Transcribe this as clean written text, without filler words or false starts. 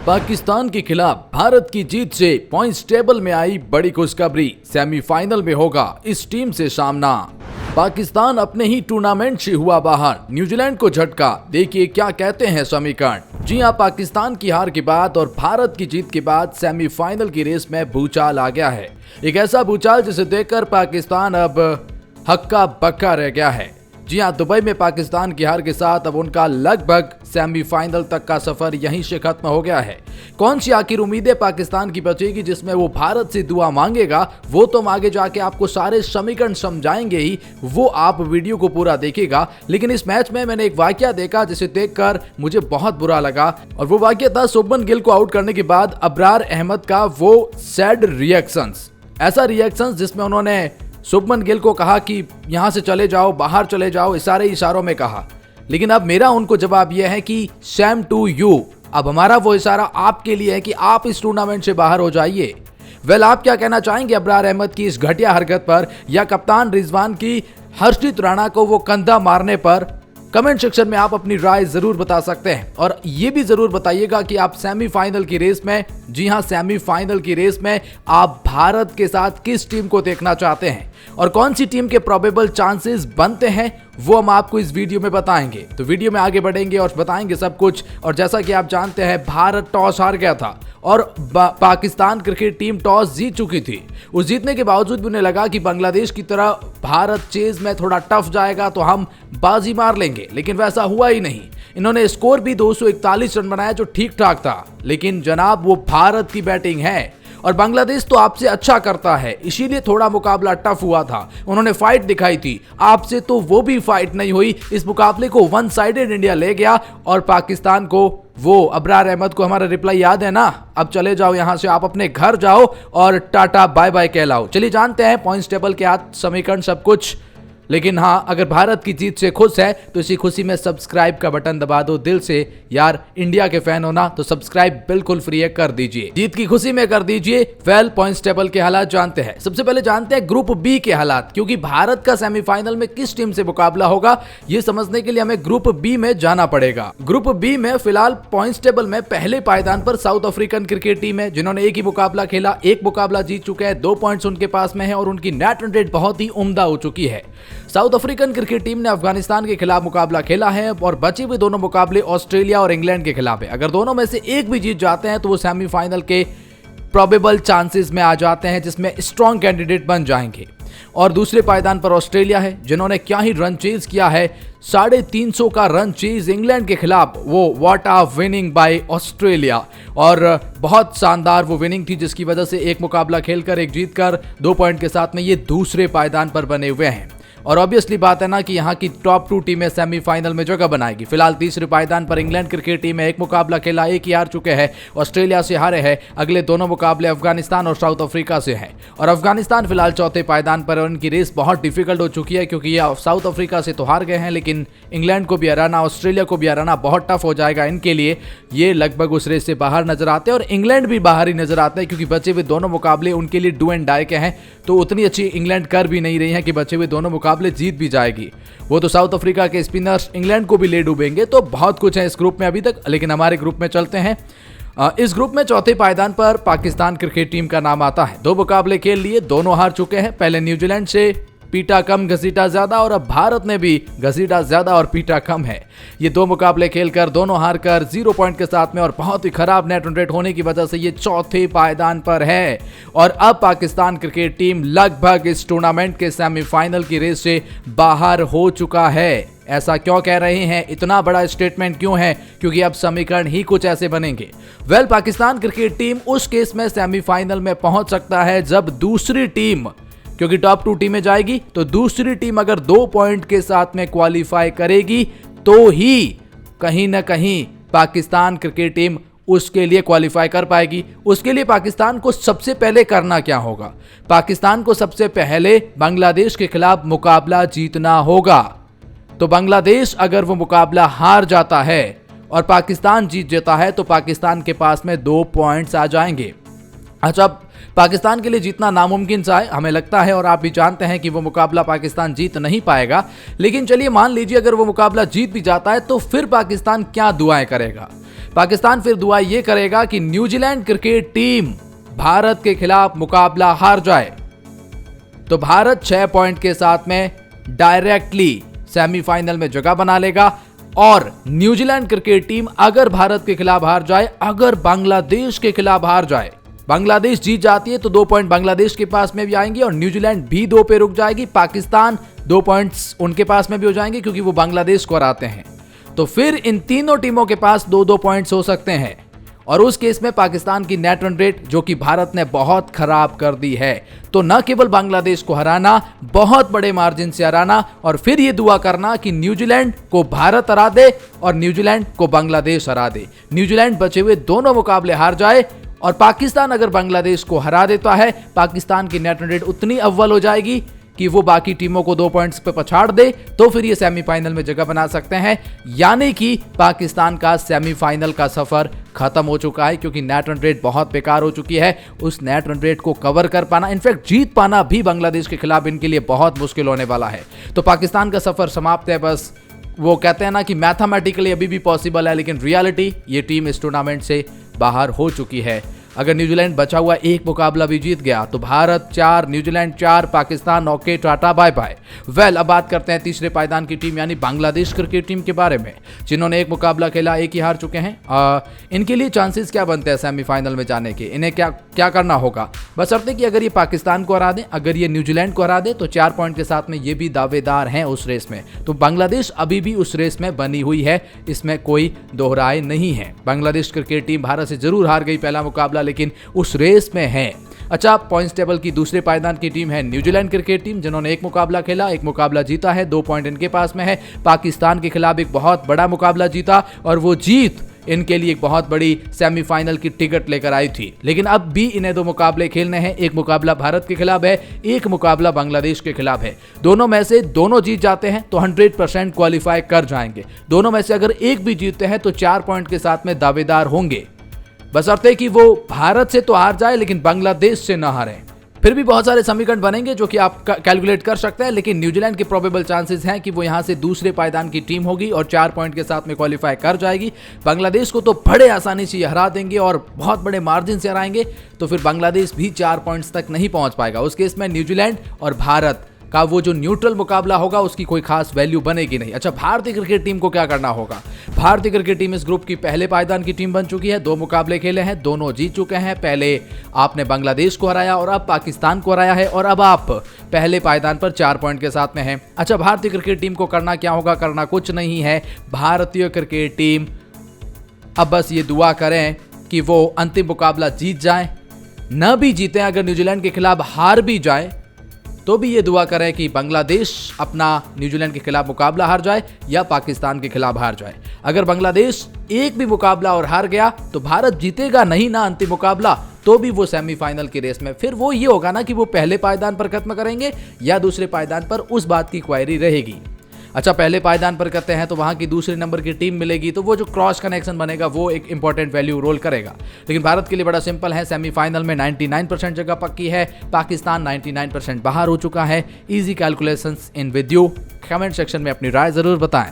पाकिस्तान के खिलाफ भारत की जीत से पॉइंट्स टेबल में आई बड़ी खुशखबरी। सेमीफाइनल में होगा इस टीम से सामना। पाकिस्तान अपने ही टूर्नामेंट से हुआ बाहर, न्यूजीलैंड को झटका। देखिए क्या कहते हैं समीकरण। जी हां, पाकिस्तान की हार के बाद और भारत की जीत के बाद सेमीफाइनल की रेस में भूचाल आ गया है। एक ऐसा भूचाल जिसे देखकर पाकिस्तान अब हक्का बक्का रह गया है। जी हां, दुबई में पाकिस्तान की हार के साथ अब उनका लगभग सेमीफाइनल तक का सफर यहीं से खत्म हो गया है। कौन सी आखिर उम्मीदें पाकिस्तान की बचेगी जिसमें वो भारत से दुआ मांगेगा, वो तो हम आगे जाके आपको सारे समीकरण समझाएंगे ही, वो आप वीडियो को पूरा देखिएगा। लेकिन इस मैच में मैंने एक वाकया देखा जिसे देखकर मुझे बहुत बुरा लगा, और वो वाकया था शुभमन गिल को आउट करने के बाद अबरार अहमद का वो सैड रिएक्शंस। ऐसा रिएक्शंस जिसमें उन्होंने शुभमन गिल को कहा कि यहां से चले जाओ, बाहर चले जाओ, सारे इशारों में कहा। लेकिन अब मेरा उनको जवाब यह है कि शेम टू यू। अब हमारा वो इशारा आपके लिए है कि आप इस टूर्नामेंट से बाहर हो जाइए। वेल, आप क्या कहना चाहेंगे अबरार अहमद की इस घटिया हरकत पर, या कप्तान रिजवान की हर्षदीप राणा को वो कंधा मारने पर? कमेंट सेक्शन में आप अपनी राय जरूर बता सकते हैं, और ये भी जरूर बताइएगा कि आप सेमीफाइनल की रेस में, जी हां सेमीफाइनल की रेस में आप भारत के साथ किस टीम को देखना चाहते हैं और कौन सी टीम के प्रोबेबल चांसेस बनते हैं, वो हम आपको इस वीडियो में बताएंगे। तो वीडियो में आगे बढ़ेंगे और बताएंगे सब कुछ। और जैसा कि आप जानते हैं, भारत टॉस हार गया था और पाकिस्तान क्रिकेट टीम टॉस जीत चुकी थी। उस जीतने के बावजूद भी उन्हें लगा कि बांग्लादेश की तरह भारत चेज में थोड़ा टफ जाएगा तो हम बाजी मार लेंगे, लेकिन वैसा हुआ ही नहीं। इन्होंने स्कोर भी 241 रन बनाया जो ठीक ठाक था, लेकिन जनाब वो भारत की बैटिंग है और बांग्लादेश तो आपसे अच्छा करता है, इसीलिए थोड़ा मुकाबला टफ हुआ था। उन्होंने फाइट दिखाई थी, आपसे तो वो भी फाइट नहीं हुई। इस मुकाबले को वन साइडेड इंडिया ले गया और पाकिस्तान को, वो अबरार अहमद को हमारा रिप्लाई याद है ना, अब चले जाओ यहां से, आप अपने घर जाओ और टाटा बाय बाय कहलाओ। चलिए जानते हैं पॉइंट्स टेबल के आज समीकरण सब कुछ। लेकिन हाँ, अगर भारत की जीत से खुश है तो इसी खुशी में सब्सक्राइब का बटन दबा दो दिल से। यार, इंडिया के फैन हो ना तो सब्सक्राइब बिल्कुल फ्री है, कर दीजिए, जीत की खुशी में कर दीजिए। वेल, पॉइंट्स टेबल के हालात जानते हैं। सबसे पहले जानते हैं ग्रुप बी के हालात, क्योंकि भारत का सेमीफाइनल में किस टीम से मुकाबला होगा ये समझने के लिए हमें ग्रुप बी में जाना पड़ेगा। ग्रुप बी में फिलहाल पॉइंट्स टेबल में पहले पायदान पर साउथ अफ्रीकन क्रिकेट टीम है, जिन्होंने एक ही मुकाबला खेला, एक मुकाबला जीत चुके हैं, 2 पॉइंट्स उनके पास में है और उनकी नेट रन रेट बहुत ही उम्दा हो चुकी है। साउथ अफ्रीकन क्रिकेट टीम ने अफगानिस्तान के खिलाफ मुकाबला खेला है और बचे हुए दोनों मुकाबले ऑस्ट्रेलिया और इंग्लैंड के खिलाफ है। अगर दोनों में से एक भी जीत जाते हैं तो वो सेमीफाइनल के प्रोबेबल चांसेस में आ जाते हैं, जिसमें स्ट्रॉन्ग कैंडिडेट बन जाएंगे। और दूसरे पायदान पर ऑस्ट्रेलिया है, जिन्होंने क्या ही रन चेज किया है, 350 का रन चेज इंग्लैंड के खिलाफ। वो what a winning by Australia, और बहुत शानदार वो विनिंग थी, जिसकी वजह से एक मुकाबला खेलकर, एक जीतकर 2 पॉइंट के साथ में ये दूसरे पायदान पर बने हुए हैं। और ऑब्वियसली बात है ना कि यहाँ की टॉप 2 टीमें सेमीफाइनल में जगह बनाएगी। फिलहाल तीसरे पायदान पर इंग्लैंड क्रिकेट टीम है, एक मुकाबला खेला, एक ही हार चुके हैं, ऑस्ट्रेलिया से हारे हैं। अगले दोनों मुकाबले अफगानिस्तान और साउथ अफ्रीका से हैं, और अफगानिस्तान फिलहाल चौथे पायदान पर, उनकी रेस बहुत डिफिकल्ट हो चुकी है, क्योंकि ये साउथ अफ्रीका से तो हार गए हैं, लेकिन इंग्लैंड को भी हराना, ऑस्ट्रेलिया को भी हराना बहुत टफ हो जाएगा इनके लिए। ये लगभग उस रेस से बाहर नजर आते हैं और इंग्लैंड भी बाहर ही नजर आते हैं, क्योंकि बचे हुए दोनों मुकाबले उनके लिए डू एंड डाई के हैं। तो उतनी अच्छी इंग्लैंड कर भी नहीं रही है कि बचे हुए दोनों मुकाबले जीत भी जाएगी। वो तो साउथ अफ्रीका के स्पिनर्स इंग्लैंड को भी ले डूबेंगे। तो बहुत कुछ है इस ग्रुप में अभी तक, लेकिन हमारे ग्रुप में चलते हैं। इस ग्रुप में चौथे पायदान पर पाकिस्तान क्रिकेट टीम का नाम आता है। 2 मुकाबले खेल लिए, दोनों हार चुके हैं। पहले न्यूजीलैंड से पीटा कम घसीटा ज्यादा, और अब भारत ने भी घसीटा ज्यादा और पीटा कम है। ये 2 मुकाबले खेलकर दोनों हारकर 0 पॉइंट के साथ में और बहुत ही खराब नेट रन रेट होने की वजह से ये चौथे पायदान पर है। और अब पाकिस्तान क्रिकेट टीम लगभग इस टूर्नामेंट के सेमीफाइनल की रेस से बाहर हो चुका है। ऐसा क्यों कह रहे हैं, इतना बड़ा स्टेटमेंट क्यों है? क्योंकि अब समीकरण ही कुछ ऐसे बनेंगे। वेल, पाकिस्तान क्रिकेट टीम उस केस में सेमीफाइनल में पहुंच सकता है जब दूसरी टीम, क्योंकि टॉप 2 टीमें जाएगी, तो दूसरी टीम अगर 2 पॉइंट के साथ में क्वालिफाई करेगी तो ही कहीं ना कहीं पाकिस्तान क्रिकेट टीम उसके लिए क्वालिफाई कर पाएगी। उसके लिए पाकिस्तान को सबसे पहले करना क्या होगा? पाकिस्तान को सबसे पहले बांग्लादेश के खिलाफ मुकाबला जीतना होगा। तो बांग्लादेश अगर वो मुकाबला हार जाता है और पाकिस्तान जीत जाता है तो पाकिस्तान के पास में 2 पॉइंट्स आ जाएंगे। अच्छा, पाकिस्तान के लिए जीतना नामुमकिन सा है हमें लगता है, और आप भी जानते हैं कि वो मुकाबला पाकिस्तान जीत नहीं पाएगा। लेकिन चलिए मान लीजिए अगर वो मुकाबला जीत भी जाता है तो फिर पाकिस्तान क्या दुआएं करेगा? पाकिस्तान फिर दुआ ये करेगा कि न्यूजीलैंड क्रिकेट टीम भारत के खिलाफ मुकाबला हार जाए, तो भारत 6 पॉइंट के साथ में डायरेक्टली सेमीफाइनल में जगह बना लेगा। और न्यूजीलैंड क्रिकेट टीम अगर भारत के खिलाफ हार जाए, अगर बांग्लादेश के खिलाफ हार जाए, बांग्लादेश जीत जाती है तो 2 पॉइंट बांग्लादेश के पास में भी आएंगे और न्यूजीलैंड भी 2 पे रुक जाएगी। पाकिस्तान 2 पॉइंट्स उनके पास में भी हो जाएंगे क्योंकि वो बांग्लादेश को हराते हैं। तो फिर इन तीनों टीमों के पास 2-2 पॉइंट्स हो सकते हैं और उस केस में पाकिस्तान की नेट रन रेट, जो कि भारत ने बहुत खराब कर दी है, तो न केवल बांग्लादेश को हराना, बहुत बड़े मार्जिन से हराना और फिर ये दुआ करना कि न्यूजीलैंड को भारत हरा दे और न्यूजीलैंड को बांग्लादेश हरा दे। न्यूजीलैंड बचे हुए दोनों मुकाबले हार जाए और पाकिस्तान अगर बांग्लादेश को हरा देता है, पाकिस्तान की नेट रन रेट उतनी अव्वल हो जाएगी कि वो बाकी टीमों को 2 पॉइंट्स पे पछाड़ दे, तो फिर ये सेमीफाइनल में जगह बना सकते हैं। यानी कि पाकिस्तान का सेमीफाइनल का सफर खत्म हो चुका है क्योंकि नेट रन रेट बहुत बेकार हो चुकी है। उस नेट रन रेट को कवर कर पाना, इनफैक्ट जीत पाना भी बांग्लादेश के खिलाफ इनके लिए बहुत मुश्किल होने वाला है। तो पाकिस्तान का सफर समाप्त है। बस वो कहते हैं ना कि मैथमेटिकली अभी भी पॉसिबल है, लेकिन रियलिटी ये टीम इस टूर्नामेंट से बाहर हो चुकी है। अगर न्यूजीलैंड बचा हुआ एक मुकाबला भी जीत गया तो Bharat 4, New Zealand 4, Pakistan okay, tata bye bye. Well, अब बात करते हैं तीसरे पायदान की टीम यानी बांग्लादेश क्रिकेट टीम के बारे में, जिन्होंने एक मुकाबला खेला, एक ही हार चुके हैं। इनके लिए चांसेस क्या बनते हैं सेमीफाइनल में जाने के? इन्हें क्या करना होगा? बशर्ते कि अगर ये पाकिस्तान को हरा दें, अगर ये न्यूजीलैंड को हरा दें तो 4 पॉइंट के साथ में ये भी दावेदार हैं उस रेस में। तो बांग्लादेश अभी भी उस रेस में बनी हुई है, इसमें कोई दोहराए नहीं है। बांग्लादेश क्रिकेट टीम भारत से जरूर हार गई पहला मुकाबला, लेकिन उस रेस में है। अच्छा, पॉइंट्स टेबल की दूसरे पायदान की टीम है न्यूजीलैंड क्रिकेट टीम, जिन्होंने एक मुकाबला खेला, एक मुकाबला जीता है, 2 पॉइंट इनके पास में है। पाकिस्तान के खिलाफ एक बहुत बड़ा मुकाबला जीता और वो जीत इनके लिए एक बहुत बड़ी सेमीफाइनल की टिकट लेकर आई थी। लेकिन अब भी इन्हें 2 मुकाबले खेलने हैं। एक मुकाबला भारत के खिलाफ है, एक मुकाबला बांग्लादेश के खिलाफ है। दोनों में से दोनों जीत जाते हैं तो 100% क्वालिफाई कर जाएंगे। दोनों में से अगर एक भी जीतते हैं तो 4 पॉइंट के साथ में दावेदार होंगे, बशर्ते कि वो भारत से तो हार जाए लेकिन बांग्लादेश से न हारे। फिर भी बहुत सारे समीकरण बनेंगे जो कि आप कैलकुलेट कर सकते हैं, लेकिन न्यूजीलैंड के प्रोबेबल चांसेस हैं कि वो यहां से दूसरे पायदान की टीम होगी और 4 पॉइंट के साथ में क्वालिफाई कर जाएगी। बांग्लादेश को तो बड़े आसानी से हरा देंगे और बहुत बड़े मार्जिन से हराएंगे, तो फिर बांग्लादेश भी 4 पॉइंट्स तक नहीं पहुंच पाएगा। उस केस में न्यूजीलैंड और भारत का वो जो न्यूट्रल मुकाबला होगा उसकी कोई खास वैल्यू बनेगी नहीं। अच्छा, भारतीय क्रिकेट टीम को क्या करना होगा? भारतीय क्रिकेट टीम इस ग्रुप की पहले पायदान की टीम बन चुकी है, 2 मुकाबले खेले हैं, दोनों जीत चुके हैं। पहले आपने बांग्लादेश को हराया और अब पाकिस्तान को हराया है और अब आप पहले पायदान पर 4 पॉइंट के साथ में हैं। अच्छा, भारतीय क्रिकेट टीम को करना क्या होगा? करना कुछ नहीं है। भारतीय क्रिकेट टीम अब बस ये दुआ करें कि वो अंतिम मुकाबला जीत जाए, न भी जीते, अगर न्यूजीलैंड के खिलाफ हार भी जाए तो भी ये दुआ करें कि बांग्लादेश अपना न्यूजीलैंड के खिलाफ मुकाबला हार जाए या पाकिस्तान के खिलाफ हार जाए। अगर बांग्लादेश एक भी मुकाबला और हार गया तो भारत जीतेगा नहीं ना अंतिम मुकाबला, तो भी वो सेमीफाइनल की रेस में। फिर वो ये होगा ना कि वो पहले पायदान पर खत्म करेंगे या दूसरे पायदान पर, उस बात की क्वेरी रहेगी। अच्छा, पहले पायदान पर करते हैं तो वहां की दूसरे नंबर की टीम मिलेगी, तो वो जो क्रॉस कनेक्शन बनेगा वो एक इंपॉर्टेंट वैल्यू रोल करेगा। लेकिन भारत के लिए बड़ा सिंपल है, सेमीफाइनल में 99% जगह पक्की है, पाकिस्तान 99% बाहर हो चुका है। Easy calculations in with you. Comment section में अपनी राय जरूर बताएं।